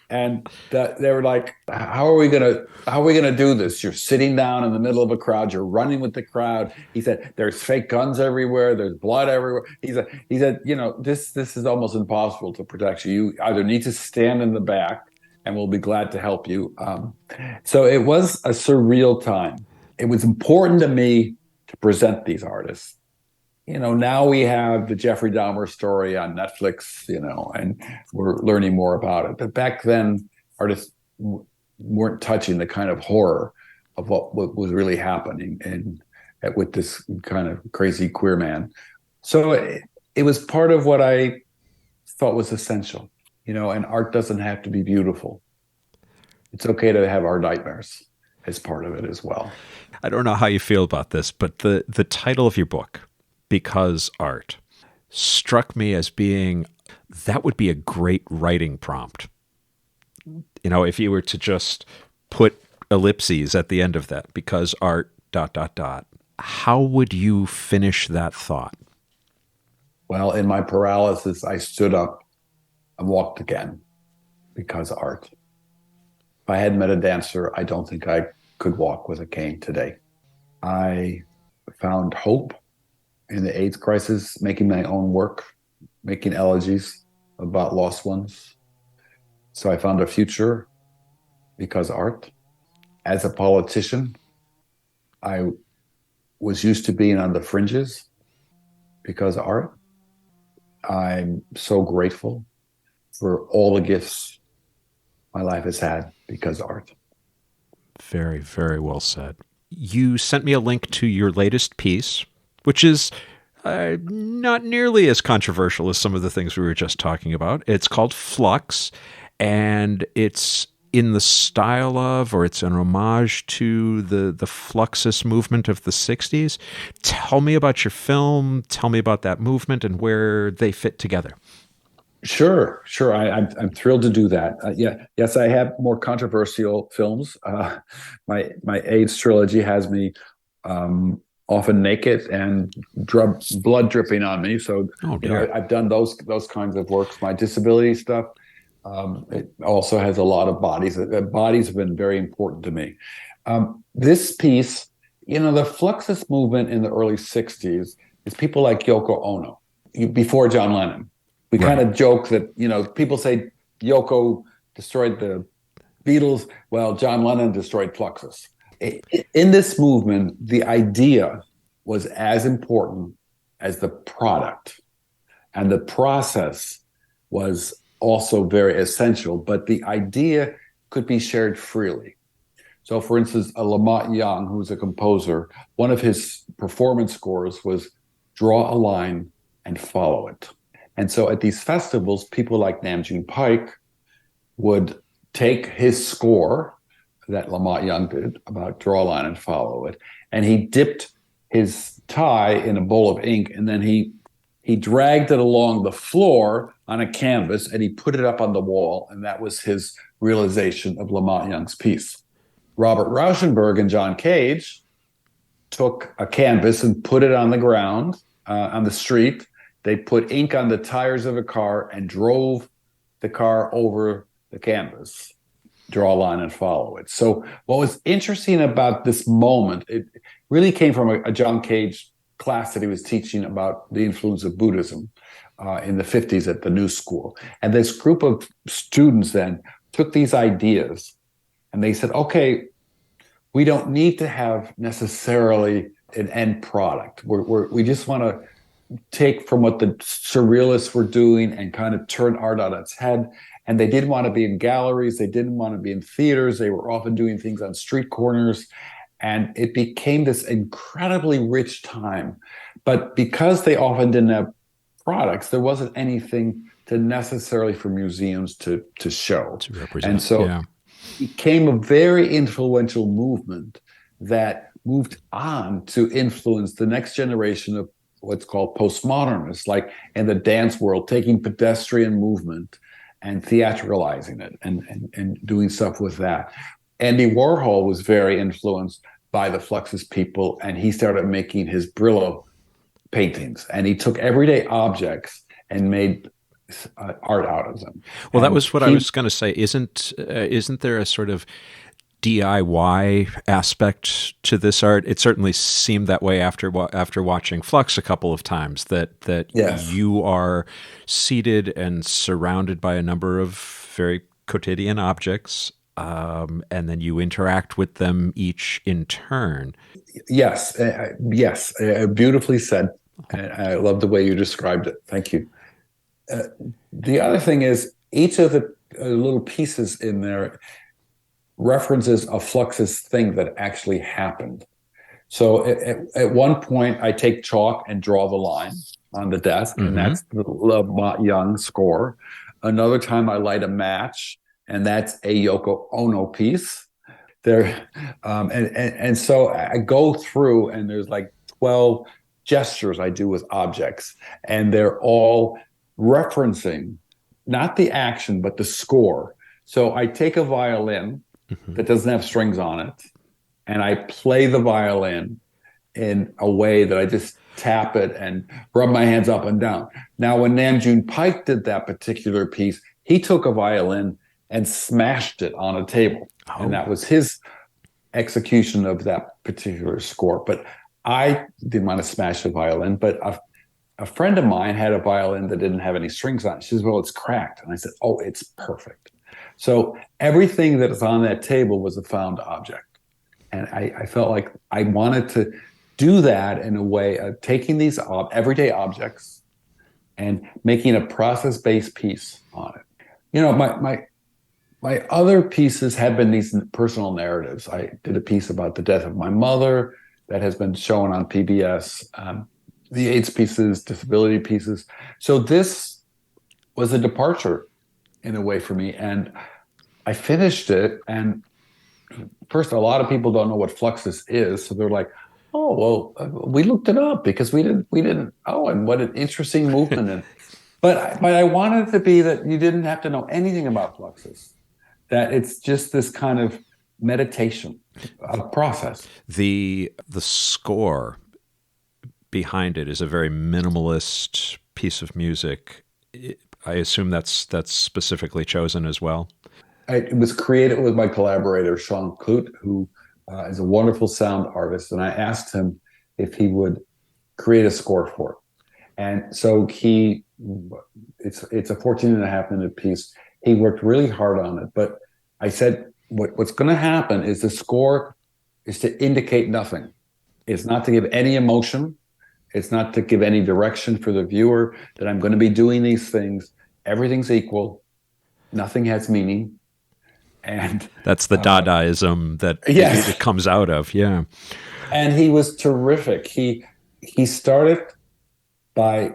And they were like, how are we gonna do this? You're sitting down in the middle of a crowd, you're running with the crowd. He said, there's fake guns everywhere, there's blood everywhere. He said, this is almost impossible to protect you. You either need to stand in the back and we'll be glad to help you. So it was a surreal time. It was important to me to present these artists. Now we have the Jeffrey Dahmer story on Netflix, and we're learning more about it. But back then, artists weren't touching the kind of horror of what was really happening with this kind of crazy queer man. So it was part of what I thought was essential, and art doesn't have to be beautiful. It's okay to have our nightmares as part of it as well. I don't know how you feel about this, but the title of your book, Because Art, struck me as being, that would be a great writing prompt. If you were to just put ellipses at the end of that, because art, ... How would you finish that thought? Well, in my paralysis, I stood up and walked again, because art. If I hadn't met a dancer, I don't think I could walk with a cane today. I found hope in the AIDS crisis, making my own work, making elegies about lost ones. So I found a future because art. As a politician, I was used to being on the fringes because art. I'm so grateful for all the gifts my life has had because art. Very, very well said. You sent me a link to your latest piece, which is not nearly as controversial as some of the things we were just talking about. It's called Flux, and it's in the style of, or it's an homage to the Fluxus movement of the 60s. Tell me about your film. Tell me about that movement and where they fit together. Sure. I'm thrilled to do that. Yes, I have more controversial films. My AIDS trilogy has me often naked and blood dripping on me. So I've done those kinds of works. My disability stuff, it also has a lot of bodies. Bodies have been very important to me. This piece, the Fluxus movement in the early 60s is people like Yoko Ono, before John Lennon. We kind of joke that, people say Yoko destroyed the Beatles. Well, John Lennon destroyed Fluxus. In this movement, the idea was as important as the product. And the process was also very essential, but the idea could be shared freely. So, for instance, a Lamont Young, who's a composer, one of his performance scores was draw a line and follow it. And so at these festivals, people like Namjoon Pike would take his score that Lamont Young did about draw a line and follow it, and he dipped his tie in a bowl of ink, and then he dragged it along the floor on a canvas, and he put it up on the wall, and that was his realization of Lamont Young's piece. Robert Rauschenberg and John Cage took a canvas and put it on the ground, on the street. They put ink on the tires of a car and drove the car over the canvas, draw a line and follow it. So what was interesting about this moment, it really came from a John Cage class that he was teaching about the influence of Buddhism in the 50s at the New School. And this group of students then took these ideas and they said, okay, we don't need to have necessarily an end product. We just want to take from what the surrealists were doing and kind of turn art on its head. And they didn't want to be in galleries. They didn't want to be in theaters. They were often doing things on street corners. And it became this incredibly rich time. But because they often didn't have products, there wasn't anything to necessarily for museums to show. To represent, and so yeah. It became a very influential movement that moved on to influence the next generation of what's called postmodernists, like in the dance world, taking pedestrian movement and theatricalizing it and doing stuff with that. Andy Warhol was very influenced by the Fluxus people, and he started making his Brillo paintings, and he took everyday objects and made art out of them. Well, that was what I was going to say. Isn't there a sort of DIY aspect to this art? It certainly seemed that way after watching Flux a couple of times, that yes. You are seated and surrounded by a number of very quotidian objects, and then you interact with them each in turn. Yes, beautifully said. I love the way you described it. Thank you. The other thing is each of the little pieces in there references a Fluxus thing that actually happened. So at one point, I take chalk and draw the line on the desk, and that's the Lamont Young score. Another time, I light a match, and that's a Yoko Ono piece. There, and so I go through, and there's like 12 gestures I do with objects, and they're all referencing not the action, but the score. So I take a violin that doesn't have strings on it, and I play the violin in a way that I just tap it and rub my hands up and down. Now, when Namjoon Pike did that particular piece, he took a violin and smashed it on a table. Oh. And that was his execution of that particular score. But I didn't want to smash the violin, but a friend of mine had a violin that didn't have any strings on it. She says, well, it's cracked. And I said, oh, it's perfect. So everything that is on that table was a found object. And I felt like I wanted to do that in a way of taking these everyday objects and making a process-based piece on it. You know, my other pieces have been these personal narratives. I did a piece about the death of my mother that has been shown on PBS. The AIDS pieces, disability pieces. So this was a departure in a way for me. And I finished it. And first, a lot of people don't know what Fluxus is. So they're like, oh, well, we looked it up because we didn't, oh, and what an interesting movement. And, but I wanted it to be that you didn't have to know anything about Fluxus, that it's just this kind of meditation, a process. The score behind it is a very minimalist piece of music. I assume that's specifically chosen as well. It was created with my collaborator, Sean Clute, who is a wonderful sound artist. And I asked him if he would create a score for it. And so it's a 14.5-minute piece. He worked really hard on it. But I said, what's going to happen is the score is to indicate nothing. It's not to give any emotion. It's not to give any direction for the viewer that I'm going to be doing these things. Everything's equal. Nothing has meaning. And that's the Dadaism that yes. it comes out of. Yeah. And he was terrific. He started by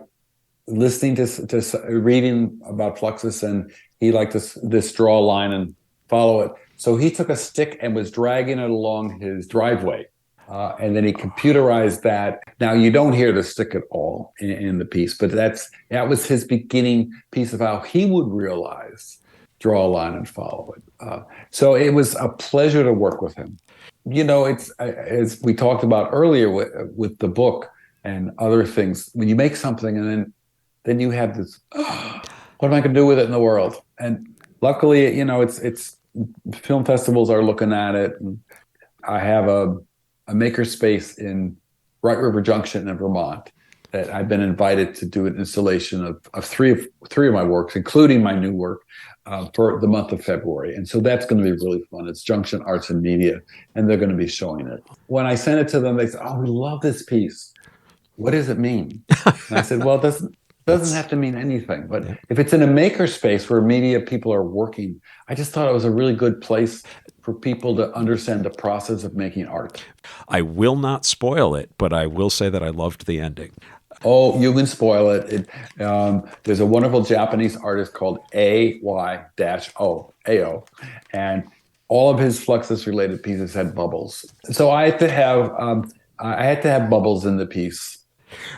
listening to reading about Fluxus, and he liked this draw a line and follow it. So he took a stick and was dragging it along his driveway. And then he computerized that. Now you don't hear the stick at all in the piece, but that was his beginning piece of how he would realize draw a line and follow it. So it was a pleasure to work with him. You know, it's as we talked about earlier with the book and other things. When you make something and then you have this, what am I going to do with it in the world? And luckily, you know, it's film festivals are looking at it. And I have a makerspace in Wright River Junction in Vermont that I've been invited to do an installation of three of my works, including my new work, for the month of February. And so that's going to be really fun. It's Junction Arts and Media, and they're going to be showing it. When I sent it to them, they said, "Oh, we love this piece. What does it mean?" And I said, "Well, it doesn't have to mean anything. But if it's in a makerspace where media people are working, I just thought it was a really good place for people to understand the process of making art." I will not spoil it, but I will say that I loved the ending. Oh, you can spoil it. There's a wonderful Japanese artist called AY-O, and all of his Fluxus-related pieces had bubbles. So I had to have bubbles in the piece.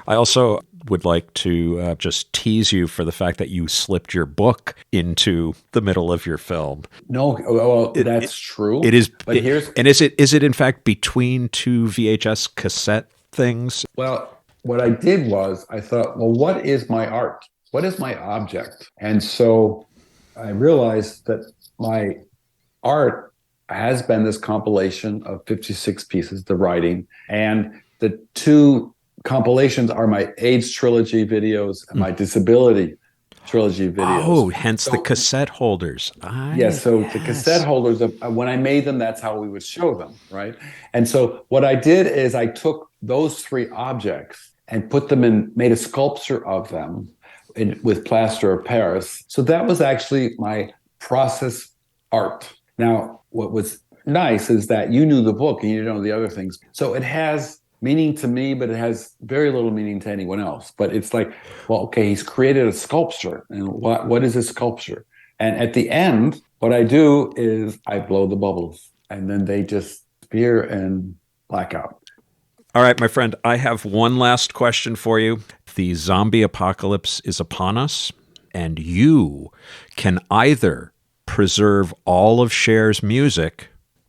I also would like to just tease you for the fact that you slipped your book into the middle of your film. No, well, that's true. It is. But is it in fact between two VHS cassette things? Well, what I did was I thought, well, what is my art? What is my object? And so I realized that my art has been this compilation of 56 pieces, the writing, and the two compilations are my AIDS trilogy videos and my disability trilogy videos. Oh, hence the cassette holders. Yes, so the cassette holders, when I made them, that's how we would show them, right? And so what I did is I took those three objects and put them in, made a sculpture of them with plaster of Paris. So that was actually my process art. Now, what was nice is that you knew the book and you know the other things. So it has meaning to me, but it has very little meaning to anyone else. But it's like, well, okay, he's created a sculpture. And what is a sculpture? And at the end, what I do is I blow the bubbles and then they just appear and black out. All right, my friend, I have one last question for you. The zombie apocalypse is upon us, and you can either preserve all of Cher's music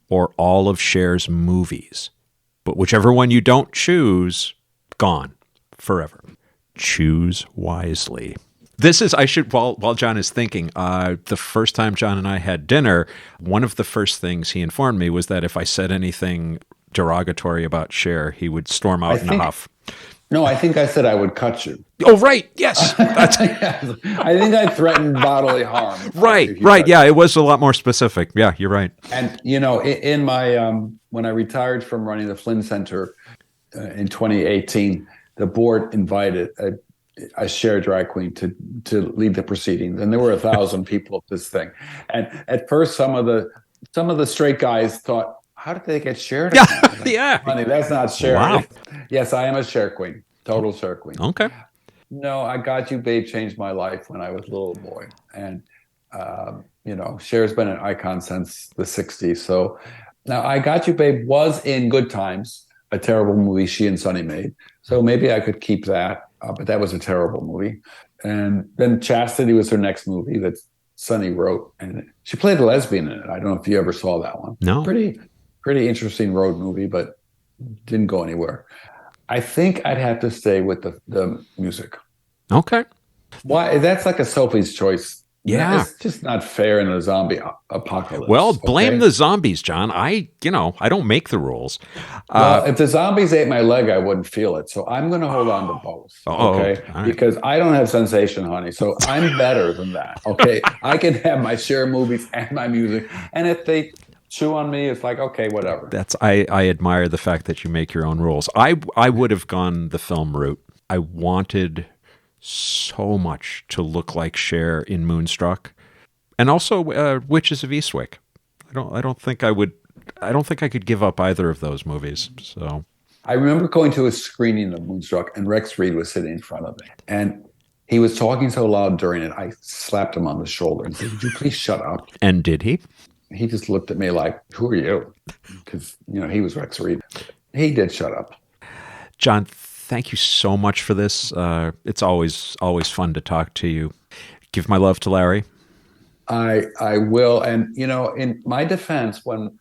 or all of Cher's movies. But whichever one you don't choose, gone forever. Choose wisely. This is, while John is thinking, the first time John and I had dinner, one of the first things he informed me was that if I said anything derogatory about Cher, he would storm out in a huff. No, I think I said I would cut you. Oh, right. Yes. That's... I think I threatened bodily harm. Right. Yeah, it was a lot more specific. Yeah, you're right. And, you know, in my, when I retired from running the Flynn Center in 2018, the board invited a Cher drag queen to lead the proceedings. And there were 1,000 people at this thing. And at first, some of the straight guys thought, how did they get Cher? Yeah. Honey, that's not Cher. Wow. Yes, I am a Cher queen. Total Cher queen. Okay. No, I Got You, Babe changed my life when I was a little boy. And, you know, Cher's been an icon since the 60s. So now I Got You, Babe was in Good Times, a terrible movie she and Sonny made. So maybe I could keep that. But that was a terrible movie. And then Chastity was her next movie that Sonny wrote. And she played a lesbian in it. I don't know if you ever saw that one. No. Pretty interesting road movie, but didn't go anywhere. I think I'd have to stay with the music. Okay. Why? That's like a Sophie's choice. Yeah. It's just not fair in a zombie apocalypse. Well, blame the zombies, John. I don't make the rules. Well, if the zombies ate my leg, I wouldn't feel it. So I'm going to hold on to both. Okay. Right. Because I don't have sensation, honey. So I'm better than that. Okay. I can have my Cher movies and my music. And if they chew on me, it's like, okay, whatever. I admire the fact that you make your own rules. I would have gone the film route. I wanted so much to look like Cher in Moonstruck, and also Witches of Eastwick. I don't think I would. I don't think I could give up either of those movies. So I remember going to a screening of Moonstruck, and Rex Reed was sitting in front of me, and he was talking so loud during it. I slapped him on the shoulder and said, "Would you please shut up?" And did he? He just looked at me like, "Who are you?" Because he was Rex Reed. He did shut up. John, thank you so much for this. It's always fun to talk to you. Give my love to Larry. I will. And, in my defense, when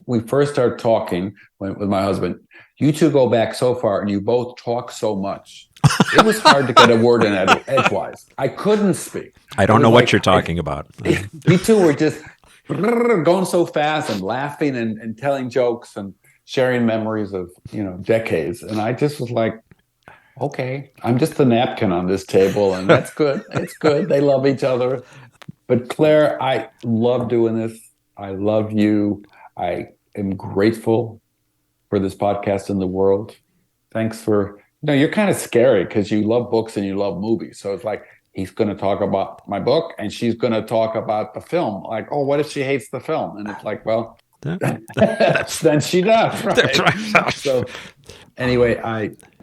we first started talking with my husband, you two go back so far and you both talk so much. It was hard to get a word in edgewise. I couldn't speak. I don't know what you're talking about. We two were just going so fast and laughing and telling jokes and sharing memories of, decades. And I just was like, okay, I'm just the napkin on this table, and that's good. It's good. They love each other. But Claire, I love doing this. I love you. I am grateful for this podcast in the world. Thanks for, you're kind of scary because you love books and you love movies. So it's like, he's going to talk about my book and she's going to talk about the film. Like, oh, what if she hates the film? And it's like, well, then she does. Right? That's right. So anyway,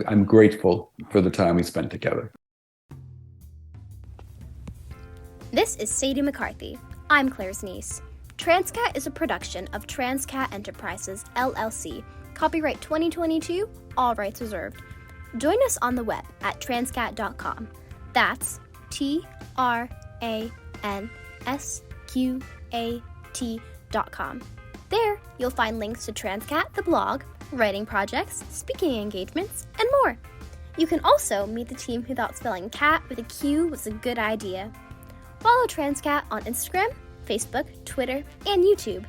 I'm grateful for the time we spent together. This is Sadie McCarthy. I'm Claire's niece. Transqat is a production of Transqat Enterprises, LLC. Copyright 2022, all rights reserved. Join us on the web at transqat.com. That's TRANSQAT.com. There, you'll find links to Transqat, the blog, writing projects, speaking engagements, and more. You can also meet the team who thought spelling cat with a Q was a good idea. Follow Transqat on Instagram, Facebook, Twitter, and YouTube.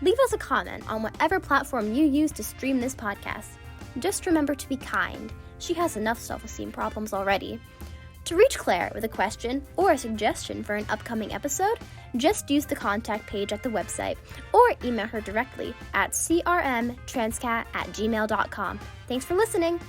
Leave us a comment on whatever platform you use to stream this podcast. Just remember to be kind. She has enough self-esteem problems already. To reach Claire with a question or a suggestion for an upcoming episode, just use the contact page at the website or email her directly at crmtransqat@gmail.com. Thanks for listening.